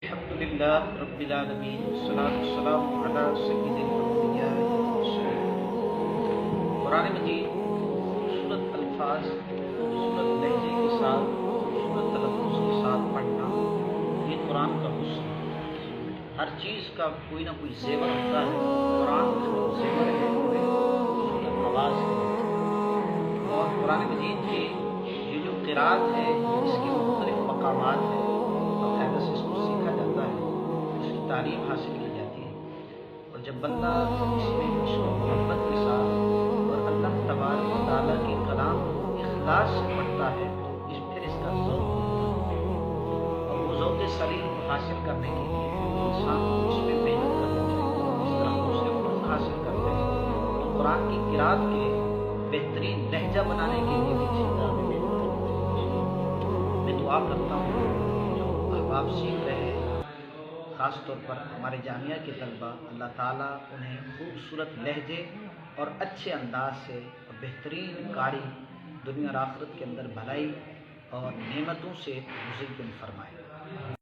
الحمد للہ رب العالمین والصلاة والسلام علی سید الانبیاء والمرسلین۔ قرآن مجید خوبصورت الفاظ، خوبصورت لہجے کے ساتھ، خوبصورت تلفظ کے ساتھ پڑھنا یہ قرآن کا حسن ہے۔ ہر چیز کا کوئی نہ کوئی زیور ہوتا ہے، قرآن کا جو زیور ہے وہ ہے خوبصورت آواز ہے۔ اور قرآن مجید کی یہ جو قرأت ہے اس کے مختلف مقامات ہیں، باقاعدہ سے اس کو سیکھا جاتا ہے، اس کی تعلیم حاصل کی جاتی ہے۔ اور جب بندہ اس میں عشق و محبت کے ساتھ اور اللہ تبارک و تعالیٰ کے کلام کو اخلاص سے پڑھتا ہے تو پھر اس کا ذوق ملتا ہے۔ اور وہ ذوق سلیم کو حاصل کرنے کے لیے انسان کو اس میں محنت کرنی چاہیے۔ اس طرح دوسرے علوم حاصل کرتے ہیں تو قرآن کی قرأت کے بہترین لہجہ بنانے کے لیے بھی اسی طرح میں محنت کرتے ہیں۔ میں دعا کرتا ہوں جو احباب سیکھ رہے ہیں، خاص طور پر ہمارے جامعہ کے طلباء، اللہ تعالیٰ انہیں خوبصورت لہجے اور اچھے انداز سے اور بہترین قاری دنیا اور آخرت کے اندر بھلائی اور نعمتوں سے مزین فرمائے۔